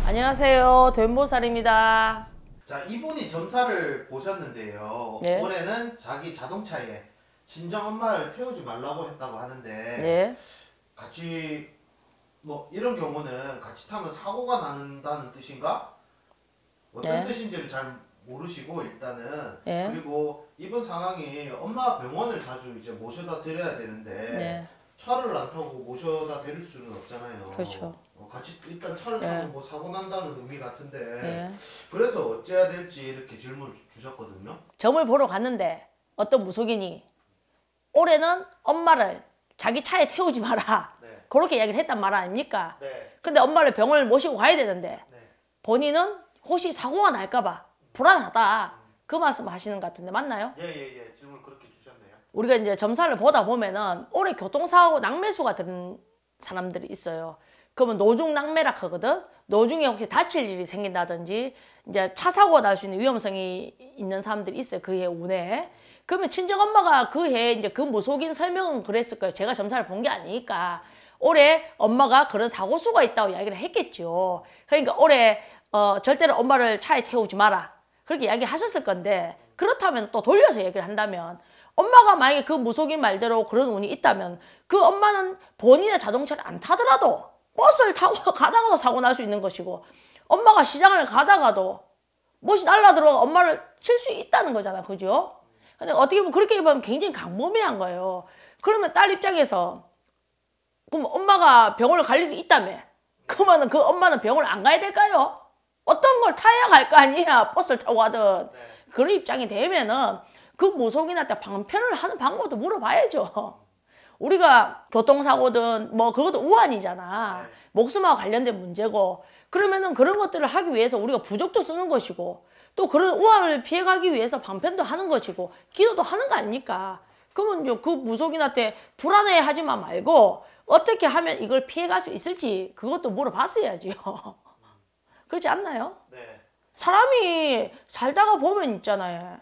안녕하세요. 도연보살입니다. 자, 이분이 점사를 보셨는데요. 네. 올해는 자기 자동차에 친정엄마를 태우지 말라고 했다고 하는데 네. 같이 뭐 이런 경우는 같이 타면 사고가 난다는 뜻인가? 어떤 네. 뜻인지를 잘 모르시고 일단은 네. 그리고 이번 상황이 엄마 병원을 자주 이제 모셔다 드려야 되는데 네. 차를 안 타고 모셔다 드릴 수는 없잖아요. 그렇죠. 같이 일단 차를 네. 타면 뭐 사고 난다는 의미 같은데 네. 그래서 어째야 될지 이렇게 질문을 주셨거든요. 점을 보러 갔는데 어떤 무속인이 올해는 엄마를 자기 차에 태우지 마라. 네. 그렇게 이야기를 했단 말 아닙니까? 네. 근데 엄마를 병원을 모시고 가야 되는데 네. 본인은 혹시 사고가 날까봐 불안하다. 그 말씀 하시는 것 같은데 맞나요? 예. 질문을 그렇게 주셨네요. 우리가 이제 점사를 보다 보면은 올해 교통사고 낙매수가 드는 사람들이 있어요. 그러면 노중 낙매라 하거든. 노중에 혹시 다칠 일이 생긴다든지 이제 차 사고가 날 수 있는 위험성이 있는 사람들이 있어요. 그 해 운에. 그러면 친정엄마가 그 해 이제 그 무속인 설명은 그랬을 거예요. 제가 점사를 본 게 아니니까. 올해 엄마가 그런 사고수가 있다고 이야기를 했겠죠. 그러니까 올해 절대로 엄마를 차에 태우지 마라. 그렇게 이야기하셨을 건데 그렇다면 또 돌려서 얘기를 한다면 엄마가 만약에 그 무속인 말대로 그런 운이 있다면 그 엄마는 본인의 자동차를 안 타더라도 버스를 타고 가다가도 사고 날 수 있는 것이고 엄마가 시장을 가다가도 무엇이 날라들어가 엄마를 칠 수 있다는 거잖아. 그죠? 근데 어떻게 보면 그렇게 보면 굉장히 강범위한 거예요. 그러면 딸 입장에서 그럼 엄마가 병원을 갈 일이 있다며 그러면 그 엄마는 병원을 안 가야 될까요? 어떤 걸 타야 갈 거 아니야. 버스를 타고 가든. 네. 그런 입장이 되면은 그 무속인한테 방편을 하는 방법도 물어봐야죠. 우리가 교통사고든 뭐 그것도 우환이잖아. 네. 목숨하고 관련된 문제고 그러면은 그런 것들을 하기 위해서 우리가 부적도 쓰는 것이고 또 그런 우환을 피해가기 위해서 방편도 하는 것이고 기도도 하는 거 아닙니까? 그러면 이제 그 무속인한테 불안해하지만 말고 어떻게 하면 이걸 피해갈 수 있을지 그것도 물어봤어야지요. 그렇지 않나요? 네. 사람이 살다가 보면 있잖아요.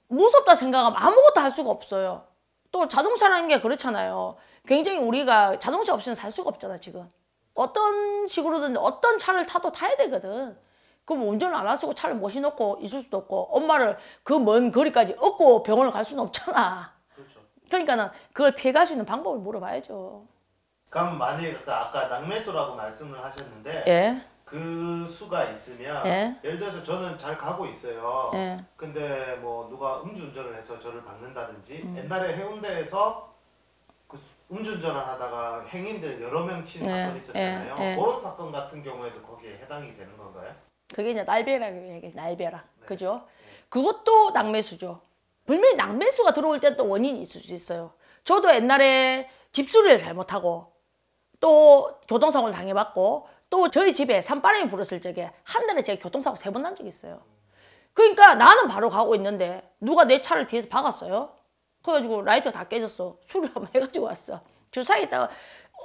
무섭다 생각하면 아무것도 할 수가 없어요. 또 자동차라는 게 그렇잖아요. 굉장히 우리가 자동차 없이는 살 수가 없잖아 지금. 어떤 식으로든 어떤 차를 타도 타야 되거든. 그럼 운전을 안 하시고 차를 모셔놓고 있을 수도 없고 엄마를 그 먼 거리까지 업고 병원을 갈 수는 없잖아. 그렇죠. 그러니까는 그걸 피해갈 수 있는 방법을 물어봐야죠. 그럼 만약에 아까 낙매수라고 말씀을 하셨는데 예. 그 수가 있으면 예. 예를 들어서 저는 잘 가고 있어요. 예. 근데 뭐 누가 음주운전을 해서 저를 박는다든지 옛날에 해운대에서 그 음주운전을 하다가 행인들 여러 명 친 사건이 있었잖아요. 그런 사건 같은 경우에도 거기에 해당이 되는 건가요? 그게 이제 날벼락이라고 얘기해. 날벼락. 네. 그죠? 그것도 낙매수죠. 분명히 낙매수가 들어올 때 또 원인이 있을 수 있어요. 저도 옛날에 집수리를 잘못하고 또 교통사고를 당해봤고 또 저희 집에 산바람이 불었을 적에 한 달에 제가 교통사고 3번 난 적이 있어요. 그러니까 나는 바로 가고 있는데 누가 내 차를 뒤에서 박았어요. 그래가지고 라이터 다 깨졌어. 수리를 한번 해가지고 왔어. 주차에 있다가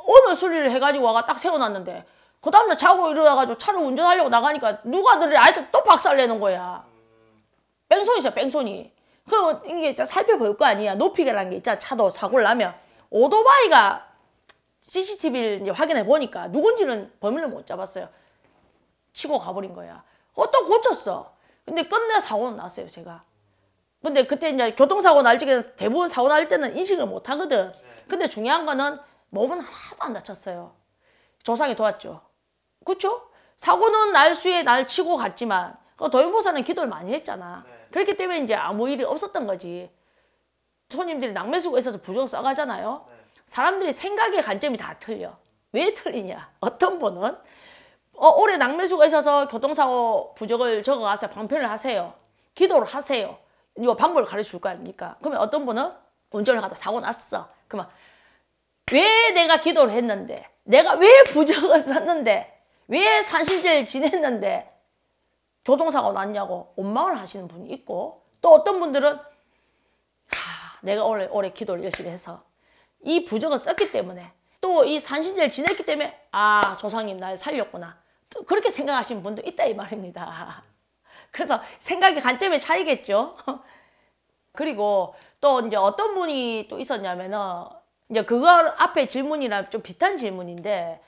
오늘 수리를 해가지고 와가 딱 세워놨는데 그 다음날 자고 일어나가지고 차를 운전하려고 나가니까 누가 내 라이터 또 박살내는 거야. 뺑소니죠 뺑소니. 그 이게 살펴볼 거 아니야. 높이라는 게 있잖아. 차도 사고를 나면 오토바이가 CCTV를 이제 확인해 보니까 누군지는 범인을 못 잡았어요. 치고 가버린 거야. 또 고쳤어. 근데 끝내 사고는 났어요, 제가. 근데 그때 이제 교통사고 날 적에 대부분 사고 날 때는 인식을 못 하거든. 근데 중요한 거는 몸은 하나도 안 다쳤어요. 조상이 도왔죠. 그렇죠? 사고는 날 수에 날 치고 갔지만 도연보살은 기도를 많이 했잖아. 그렇기 때문에 이제 아무 일이 없었던 거지. 손님들이 낙매수가 있어서 부정 써가잖아요. 사람들이 생각의 관점이 다 틀려. 왜 틀리냐? 어떤 분은 올해 낙매수가 있어서 교통사고 부적을 적어가서 방편을 하세요. 기도를 하세요. 이 방법을 가르쳐줄 거 아닙니까? 그러면 어떤 분은 운전을 하다 사고 났어. 그러면 왜 내가 기도를 했는데 내가 왜 부적을 썼는데 왜 산신제를 지냈는데 교통사고 났냐고 원망을 하시는 분이 있고 또 어떤 분들은 내가 올해 기도를 열심히 해서 이 부적을 썼기 때문에 또 이 산신제를 지냈기 때문에 조상님 날 살렸구나. 또 그렇게 생각하시는 분도 있다 이 말입니다. 그래서 생각의 관점의 차이겠죠. 그리고 또 이제 어떤 분이 또 있었냐면은 이제 그거 앞에 질문이랑 좀 비슷한 질문인데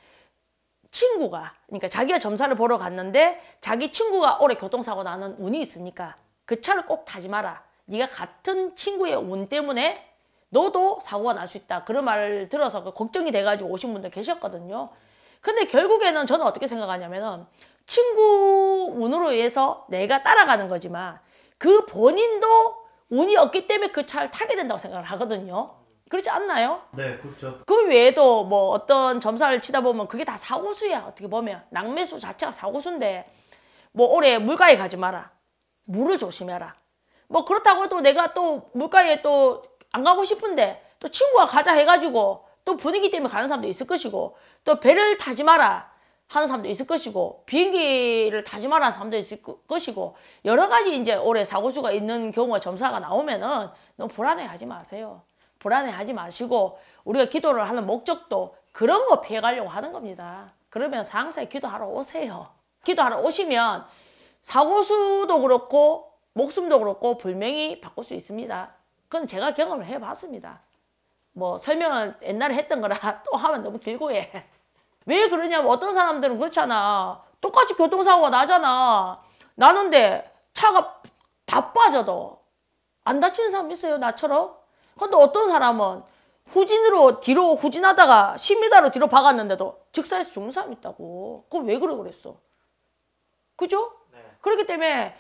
친구가 그러니까 자기가 점사를 보러 갔는데 자기 친구가 올해 교통사고 나는 운이 있으니까 그 차를 꼭 타지 마라. 네가 같은 친구의 운 때문에 너도 사고가 날 수 있다. 그런 말을 들어서 걱정이 돼가지고 오신 분들 계셨거든요. 근데 결국에는 저는 어떻게 생각하냐면은 친구 운으로 인해서 내가 따라가는 거지만 그 본인도 운이 없기 때문에 그 차를 타게 된다고 생각을 하거든요. 그렇지 않나요? 네, 그렇죠. 그 외에도 뭐 어떤 점사를 치다 보면 그게 다 사고수야. 어떻게 보면 낭매수 자체가 사고수인데 뭐 올해 물가에 가지 마라. 물을 조심해라. 뭐 그렇다고 해도 내가 또 물가에 또 안 가고 싶은데 또 친구가 가자 해가지고 또 분위기 때문에 가는 사람도 있을 것이고 또 배를 타지 마라 하는 사람도 있을 것이고 비행기를 타지 마라 하는 사람도 있을 것이고 여러 가지 이제 올해 사고수가 있는 경우가 점사가 나오면은 너무 불안해하지 마세요. 불안해하지 마시고 우리가 기도를 하는 목적도 그런 거 피해가려고 하는 겁니다. 그러면 항상 기도하러 오세요. 기도하러 오시면 사고수도 그렇고 목숨도 그렇고 분명히 바꿀 수 있습니다. 그건 제가 경험을 해봤습니다. 뭐 설명을 옛날에 했던 거라 또 하면 너무 길고 해. 왜 그러냐면 어떤 사람들은 그렇잖아. 똑같이 교통사고가 나잖아. 나는데 차가 다 빠져도 안 다치는 사람 있어요, 나처럼. 근데 어떤 사람은 후진으로 뒤로 후진하다가 10m로 뒤로 박았는데도 직사에서 죽는 사람 있다고. 그럼 왜 그랬어? 그죠? 네. 그렇기 때문에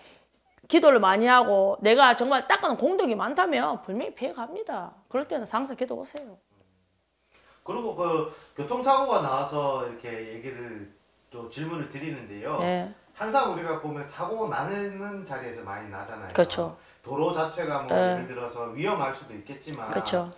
기도를 많이 하고 내가 정말 닦아놓은 공덕이 많다면 분명히 피해갑니다. 그럴 때는 항상 기도 오세요. 그리고 그 교통사고가 나와서 이렇게 얘기를 또 질문을 드리는데요. 네. 항상 우리가 보면 사고 나는 자리에서 많이 나잖아요. 그렇죠. 도로 자체가 뭐 네. 예를 들어서 위험할 수도 있겠지만 그렇죠.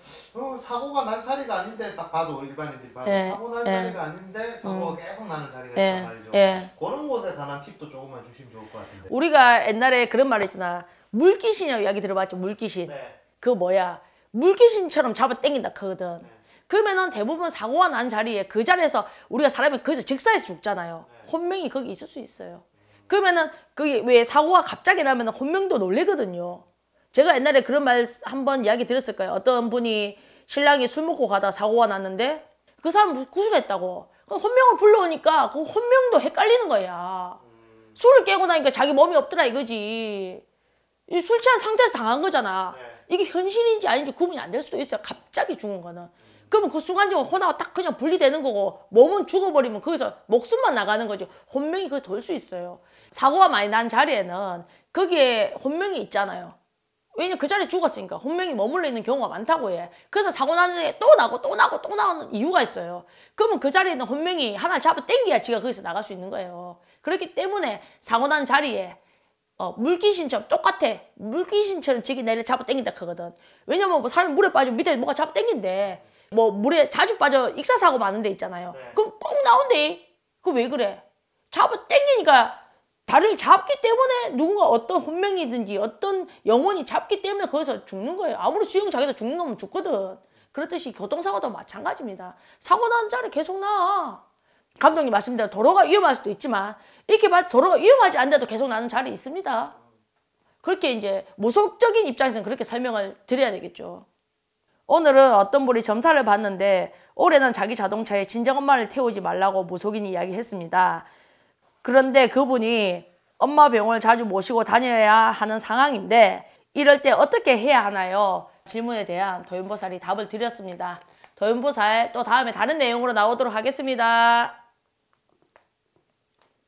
사고가 난 자리가 아닌데 딱 봐도 일반인들이 봐도 네. 사고 난 네. 자리가 아닌데 사고가 계속 나는 자리가 네. 있단 말이죠. 네. 그런 것에 관한 팁도 조금만 주시면 좋을 것 같은데. 우리가 옛날에 그런 말 있잖아. 물귀신이라고 이야기 들어봤죠. 물귀신. 네. 그거 뭐야. 물귀신처럼 잡아 당긴다 하거든. 네. 그러면은 대부분 사고가 난 자리에 그 자리에서 우리가 사람이 거기서 직사에서 죽잖아요. 네. 혼명이 거기 있을 수 있어요. 그러면은 그게 왜 사고가 갑자기 나면 혼명도 놀래거든요. 제가 옛날에 그런 말 한번 이야기 들었을 거예요. 어떤 분이 신랑이 술 먹고 가다 사고가 났는데 그 사람 구술했다고. 혼명을 불러오니까 그 혼명도 헷갈리는 거야. 술을 깨고 나니까 자기 몸이 없더라 이거지. 술 취한 상태에서 당한 거잖아. 네. 이게 현실인지 아닌지 구분이 안 될 수도 있어요. 갑자기 죽은 거는. 그러면 그 순간적으로 혼하고 딱 그냥 분리되는 거고 몸은 죽어버리면 거기서 목숨만 나가는 거죠. 혼명이 거기 돌 수 있어요. 사고가 많이 난 자리에는 거기에 혼명이 있잖아요. 왜냐면 그 자리에 죽었으니까 혼명이 머물러 있는 경우가 많다고 해. 그래서 사고 나는 데 또 나고 또 나고 또 나오는 이유가 있어요. 그러면 그 자리에 있는 혼명이 하나를 잡아 당겨야 지가 거기서 나갈 수 있는 거예요. 그렇기 때문에 사고 난 자리에 물귀신처럼 똑같아. 물귀신처럼 지기 내려 잡아 당긴다 하거든. 왜냐면 뭐 사람이 물에 빠지면 밑에 뭐가 잡아 당긴대. 뭐 물에 자주 빠져 익사사고 많은 데 있잖아요. 네. 그럼 꼭 나온대. 그거 왜 그래? 잡아 당기니까 다리를 잡기 때문에 누군가 어떤 혼명이든지 어떤 영혼이 잡기 때문에 거기서 죽는 거예요. 아무리 수영 자기도 죽는 놈은 죽거든. 그렇듯이 교통사고도 마찬가지입니다. 사고 나는 자리 계속 나. 감독님 말씀대로 도로가 위험할 수도 있지만 이렇게 봐도 도로가 위험하지 않은데도 계속 나는 자리 있습니다. 그렇게 이제 무속적인 입장에서는 그렇게 설명을 드려야 되겠죠. 오늘은 어떤 분이 점사를 봤는데 올해는 자기 자동차에 친정엄마를 태우지 말라고 무속인이 이야기했습니다. 그런데 그분이 엄마 병원을 자주 모시고 다녀야 하는 상황인데 이럴 때 어떻게 해야 하나요? 질문에 대한 도윤보살이 답을 드렸습니다. 도윤보살 또 다음에 다른 내용으로 나오도록 하겠습니다.